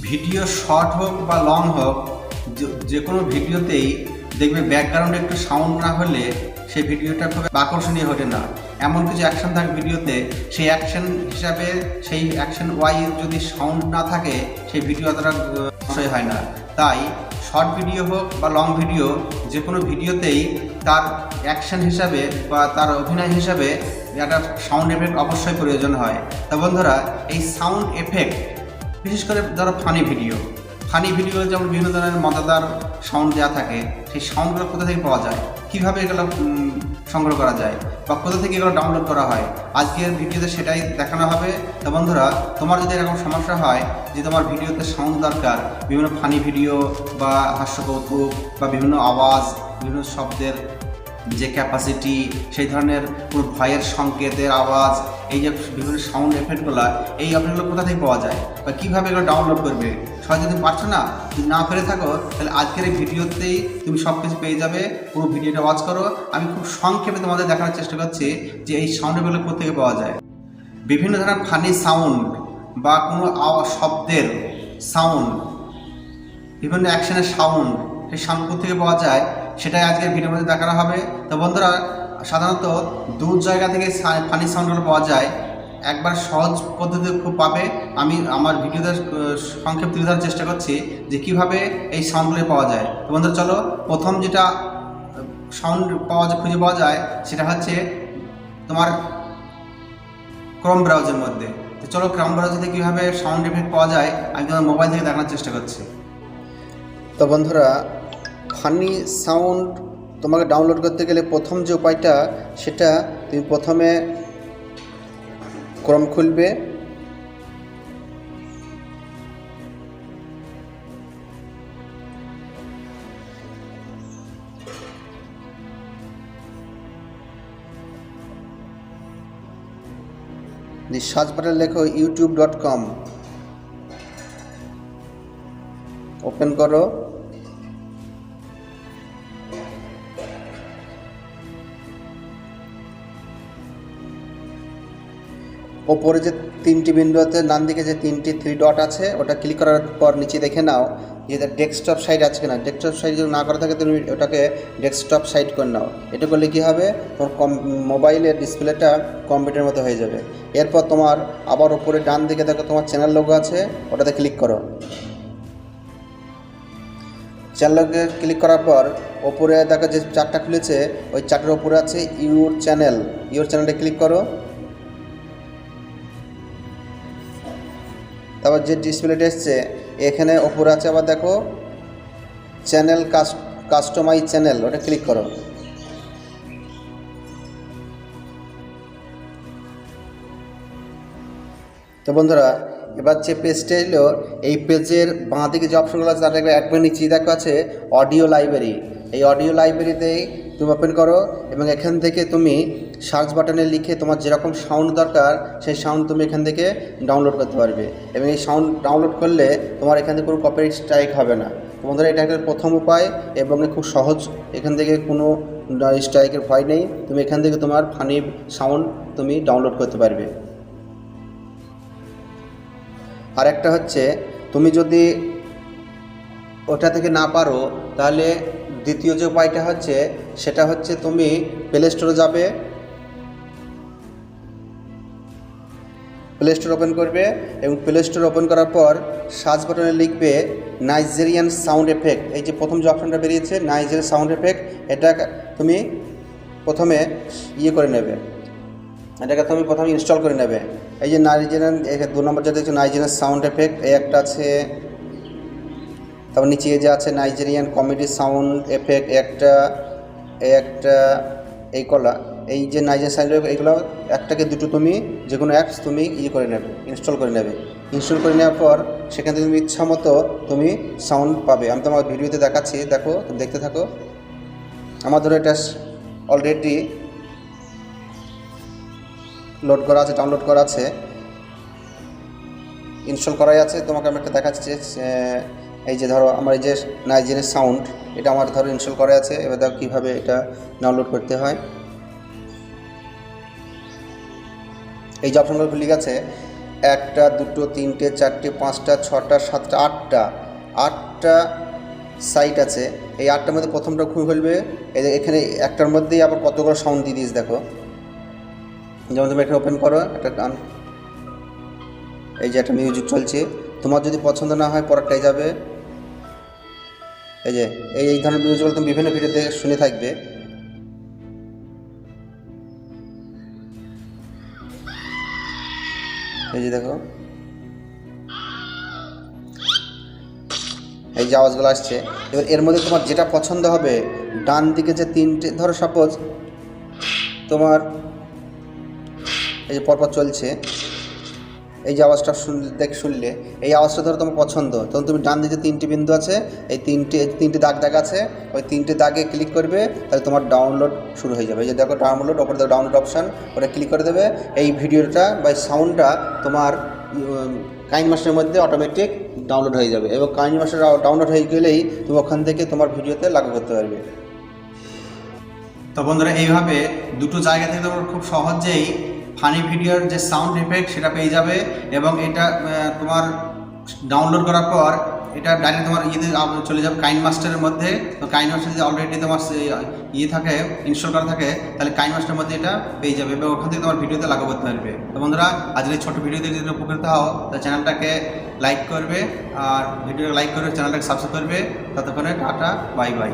Video short হোক বা long হোক, যে কোনো ভিডিওতেই দেখবে ব্যাকগ্রাউন্ডে একটু সাউন্ড না হলে সেই ভিডিওটা খুব আকর্ষণীয় ওঠে না। এমন কিছু অ্যাকশন থাকে ভিডিওতে, সেই অ্যাকশন হিসাবে সেই অ্যাকশন ওয়াইজ যদি সাউন্ড না থাকে সেই ভিডিও অতটা বিষয় হয় না। তাই শর্ট ভিডিও হোক বা লং ভিডিও, যে কোনো ভিডিওতেই তার অ্যাকশন হিসাবে বা তার অভিনয় হিসাবে একটা সাউন্ড এফেক্ট অবশ্যই প্রয়োজন হয়। তা বন্ধুরা, এই সাউন্ড এফেক্ট বিশেষ করে ধরো ফানি ভিডিও যেমন বিভিন্ন ধরনের মজাদার সাউন্ড দেওয়া থাকে, সেই সাউন্ডগুলো কোথা থেকে পাওয়া যায়, কীভাবে এগুলো সংগ্রহ করা যায় বা কোথা থেকে এগুলো ডাউনলোড করা হয়, আজকের ভিডিওতে সেটাই দেখানো হবে। তো বন্ধুরা, তোমার যদি এরকম সমস্যা হয় যে তোমার ভিডিওতে সাউন্ড দরকার, বিভিন্ন ফানি ভিডিও বা হাস্যকৌতুক বা বিভিন্ন আওয়াজ, বিভিন্ন শব্দের যে ক্যাপাসিটি, সেই ধরনের কোনো ভয়ের সংকেতের আওয়াজ, এই যে বিভিন্ন সাউন্ড এফেক্টগুলো, এই এফেক্টগুলো কোথা থেকে পাওয়া যায় বা কীভাবে এগুলো ডাউনলোড করবে, সহজে তুমি পারছো না, যদি না পেরে থাকো তাহলে আজকের এই ভিডিওতেই তুমি সব কিছু পেয়ে যাবে। পুরো ভিডিওটা ওয়াচ করো। আমি খুব সংক্ষেপে তোমাদের দেখানোর চেষ্টা করছি যে এই সাউন্ড এফেক্টগুলো কোথা থেকে পাওয়া যায়। বিভিন্ন ধরনের ফানি সাউন্ড বা কোনো শব্দের সাউন্ড, বিভিন্ন অ্যাকশনের সাউন্ড, সেই সাউন্ড থেকে পাওয়া যায় সেটাই আজকের ভিডিওর মধ্যে দেখানো হবে। তো বন্ধুরা, সাধারণত দু জায়গা থেকে ফানি সাউন্ডগুলো পাওয়া যায়। একবার সহজ পদ্ধতি খুব পাবে, আমি আমার ভিডিওতে সংক্ষেপ তুলে ধরার চেষ্টা করছি যে কীভাবে এই সাউন্ডগুলো পাওয়া যায়। তো বন্ধুরা চলো, প্রথম যেটা সাউন্ড খুঁজে পাওয়া যায় সেটা হচ্ছে তোমার ক্রোম ব্রাউজারের মধ্যে। তো চলো, ক্রোম ব্রাউজারে কীভাবে সাউন্ড এফেক্ট পাওয়া যায় আমি তোমার মোবাইল থেকে দেখানোর চেষ্টা করছি। তো বন্ধুরা, ফানি সাউন্ড তোমাকে ডাউনলোড করতে গেলে প্রথম যে উপায়টা, সেটা তুমি প্রথমে ক্রোম খুলবে, সার্চ বাটনে লেখো youtube.com, ওপেন করো। ওপরে যে তিনটি বিন্দু আছে, ডান দিকে যে তিনটি 3 ডট আছে, ওটা ক্লিক করার পর নিচে দেখে নাও যে ডেস্কটপ সাইট আছে কিনা। ডেস্কটপ সাইট যদি না করা থাকে তুমি ওটাকে ডেস্কটপ সাইট করে নাও। এটা করলে কী হবে, তোমার মোবাইলের ডিসপ্লেটা কম্পিউটারের মতো হয়ে যাবে। এরপর তোমার আবার ওপরে ডান দিকে দেখো তোমার চ্যানেল লোগো আছে, ওটাতে ক্লিক করো। চ্যানেল লোগো ক্লিক করার পর ওপরে দেখো যে চারটা খুলেছে, ওই চারটার ওপরে আছে ইউর চ্যানেলটা ক্লিক করো। তারপর যে ডিসপ্লেটা এসছে এখানে ওপরে আছে, আবার দেখো চ্যানেল কাস্টমাইজ চ্যানেল, ওটা ক্লিক করো। তো বন্ধুরা, এবার যে পেজটা এলো, এই পেজের বাঁ দিকে যে অপশনগুলো আছে তার একবার নিচেই দেখো আছে অডিও লাইব্রেরি। এই অডিও লাইব্রেরিতেই তুমি ওপেন করো এবং এখান থেকে তুমি সার্চ বাটনে লিখে তোমার যেরকম সাউন্ড দরকার সেই সাউন্ড তুমি এখান থেকে ডাউনলোড করতে পারবে। এবং এই সাউন্ড ডাউনলোড করলে তোমার এখান থেকে কোনো কপিরাইট স্ট্রাইক হবে না। তো বন্ধুরা, এটা একটা প্রথম উপায় এবং খুব সহজ, এখান থেকে কোনো স্ট্রাইকের ভয় নেই। তুমি এখান থেকে তোমার ফানি সাউন্ড তুমি ডাউনলোড করতে পারবে। আর একটা হচ্ছে, তুমি যদি ওটা থেকে না পারো তাহলে দ্বিতীয় যে উপায়টা হচ্ছে সেটা হচ্ছে তুমি প্লে স্টোরে যাবে, প্লে স্টোর ওপেন করবে এবং প্লে স্টোর ওপেন করার পর সার্চ বাটনে লিখবে নাইজেরিয়ান সাউন্ড এফেক্ট। এই যে প্রথম যে অপশনটা বেরিয়েছে নাইজেরিয়ান সাউন্ড এফেক্ট, এটা তুমি প্রথমে করে নেবে, এটাকে তুমি প্রথমে ইনস্টল করে নেবে। এই যে নাইজেরিয়ান 2 নম্বর যেটা দেখছো নাইজেরিয়ান সাউন্ড এফেক্ট, এই একটা আছে। তারপর নিচে যে আছে নাইজেরিয়ান কমেডি সাউন্ড এফেক্ট, একটা এই যে নাইজেরিয়ান সাউন্ড এফেক্ট, এইগুলো একটাকে দুটো তুমি যে কোনো অ্যাপস তুমি করে নেবে, ইনস্টল করে নেবে। ইনস্টল করে নেওয়ার পর সেখান থেকে তুমি ইচ্ছা মতো তুমি সাউন্ড পাবে। আমি তোমার ভিডিওতে দেখাচ্ছি, দেখো, দেখতে থাকো। আমার ধরো এটা অলরেডি লোড করা আছে, ডাউনলোড করা আছে, ইনস্টল করাই আছে। তোমাকে আমি একটা দেখাচ্ছি, এই যে ধরো আমার এই যে নাইজেরিয়ান সাউন্ড, এটা আমার ধরো ইনস্টল করা আছে। এবার দেখো কীভাবে এটা ডাউনলোড করতে হয়। এই যে অপশনগুলো খুলে গেছে, একটা, দুটো, তিনটে, চারটে, পাঁচটা, ছটা, সাতটা, আটটা সাইট আছে। এই আটটার মধ্যে প্রথমটা খুলে ফেলবে। এখানে একটার মধ্যেই আবার কতগুলো সাউন্ড দিয়ে দিস দেখো। যেমন তুমি এখানে ওপেন করো একটা গান, এই যে একটা মিউজিক চলছে। তোমার যদি পছন্দ না হয় পরেরটাই যাবে। এই যে এই ধরনের মিউজিকগুলো তুমি বিভিন্ন ভিডিওতে শুনে থাকবে। এই যে দেখো এই যে আওয়াজগুলো আসছে। এবার এর মধ্যে তোমার যেটা পছন্দ হবে, ডান দিকে যে তিনটে, ধরো সাপোজ তোমার এই যে পরপর চলছে, এই যে আওয়াজটা শুনলে এই আওয়াজটা ধরো তোমার পছন্দ, তখন তুমি ডান দিকে তিনটি বিন্দু আছে, এই তিনটে দাগ আছে, ওই তিনটে দাগে ক্লিক করবে, তাহলে তোমার ডাউনলোড শুরু হয়ে যাবে। এই যে দেখো ডাউনলোড, ওপরে দেখো ডাউনলোড অপশান, ওটা ক্লিক করে দেবে। এই ভিডিওটা বা সাউন্ডটা তোমার কাইনমাস্টারের মধ্যে অটোমেটিক ডাউনলোড হয়ে যাবে, এবং কাইনমাস্টার ডাউনলোড হয়ে গেলেই তুমি ওখান থেকে তোমার ভিডিওতে লাগু করতে পারবে। তো বন্ধুরা, এইভাবে দুটো জায়গা থেকে তোমরা খুব সহজেই ফানি ভিডিওর যে সাউন্ড এফেক্ট সেটা পেয়ে যাবে, এবং এটা তোমার ডাউনলোড করার পর এটা ডাইরেক্ট তোমার ইয়েতে চলে যাবে কাইনমাস্টারের মধ্যে। তো কাইনমাস্টার যদি অলরেডি তোমার ইয়ে থাকে, ইনস্টল করা থাকে, তাহলে কাইনমাস্টারের মধ্যে এটা পেয়ে যাবে, এবং ওখান থেকে তোমার ভিডিওতে লাগু করতে পারবে। তো বন্ধুরা, আজকের এই ছোটো ভিডিওতে যদি উপকৃত হও, তো চ্যানেলটাকে লাইক করবে, আর ভিডিওটা লাইক করবে, চ্যানেলটাকে সাবস্ক্রাইব করবে। ততক্ষণে টাটা, বাই বাই।